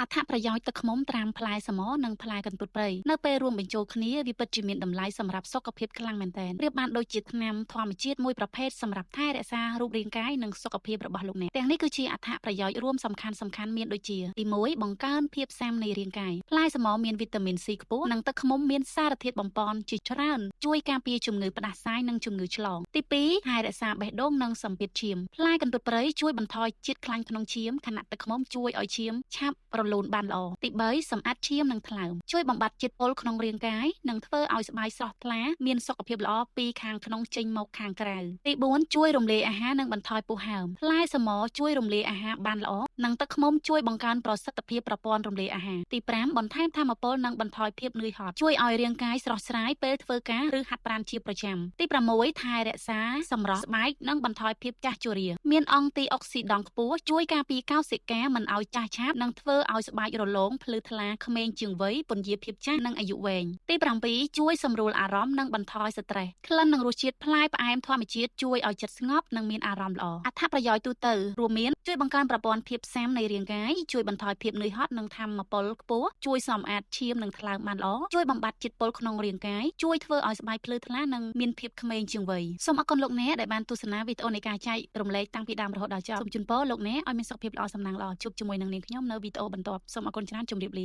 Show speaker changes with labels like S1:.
S1: អត្ថប្រយោជន៍ទឹកឃ្មុំត្រាំផ្លែសមនិងផ្លែកន្ទុតព្រៃនៅពេលរួមបញ្ចូលគ្នាវាពិតជាមានតម្លៃសម្រាប់សុខភាពខ្លាំងមែនទែនប្រៀបបានដូចជាថ្នាំធម្មជាតិមួយប្រភេទសម្រាប់ថែរក្សារូបរាងកាយនិងសុខភាពរបស់លោកអ្នកទាំងនេះគឺជាអត្ថប្រយោជន៍រួមសំខាន់មានដូចជាទី1បង្កើនភាពស៊ាំនៃរាងកាយផ្លែសមមានវីតាមីន C ខ្ពស់និងទឹកឃ្មុំមានសារធាតុបំប៉នជាច្រើនជួយការពារជំងឺផ្ដាសាយនិងជំងឺឆ្លងទី2ថែរក្សាបេះដូងនិងសម្ពាធឈាមផ្លែកន្ទុតព្រៃជួយបន្ថយជាតិខ្លាញ់ក្នុងឈាមខណៈទឹកឃ្មុំជួយឲ្យឈាមឆាប់រលូនបានល្អទី3សម្អាតឈាមនិងថ្លើមជួយបំបត្តិជាតិពុលក្នុងរាងកាយនិងធ្វើឲ្យស្បែកស្រស់ថ្លាមានសុខភាពល្អពីខាងក្នុងចេញមកខាងក្រៅទី4ជួយរំលាយអាហារនិងបន្ថយពុះហើមផ្លែសមជួយរំលាយអាហារបានល្អនិងទឹកឃ្មុំជួយបង្កើនប្រសិទ្ធភាពប្រព័ន្ធរំលាយអាហារទី5បន្ថែមថាមពលនិងបន្ថយភាពនឿយហត់ជួយឲ្យរាងកាយស្រស់ស្រាយពេលធ្វើការឬហាត់ប្រាណជាប្រចាំទី6ថែរក្សាសម្រស់ស្បែកនិងបន្ថយភាពចាស់ជរាមានអង់ទីអុកស៊ីដង់ខ្ពស់ជួយការពារកោសិកាមិនឲ្យចាស់ឆាប់និងធ្វើឲ្យស្បែករលោងភ្លឺថ្លាក្មេងជាងវ័យពន្យាភាពចាស់និងអាយុវែងទី7ជួយសម្រួលអារម្មណ៍និងបន្ថយស្ត្រេសក្លិននិងរសជាតិផ្លែផ្អែមធម្មជាតិជួយឲ្យចិត្តស្ងប់និងមានអារម្មណ៍ល្អអត្ថប្រយោជន៍ទូទៅរួមមានជួយបង្កើនប្រព័ន្ធភាពស៊ាំនៃរាងកាយជួយបន្ថយភាពនឿយហត់និងថាមពលខ្ពស់ជួយសម្អាតឈាមនិងថ្លើមបានល្អជួយបំបត្តិជាតិពុលក្នុងរាងកាយជួយធ្វើឲ្យស្បែកភ្លឺថ្លានិងមានភាពក្មេងជាងវ័យសូមអរគុណលោកអ្នកដែលបានទស្សនាវីដេអូនៃការចែករំលែកតាំងពីដើមរហូតដល់ចប់សូមជូនពរលោកអ្នកឲ្យមានសុខភាពល្អសំណាងល្អជួបជាមួយនឹងនាងខ្ញុំនៅវីដេអូបន្ទាប់សូមអរគុណច្រើនជម្រាបលា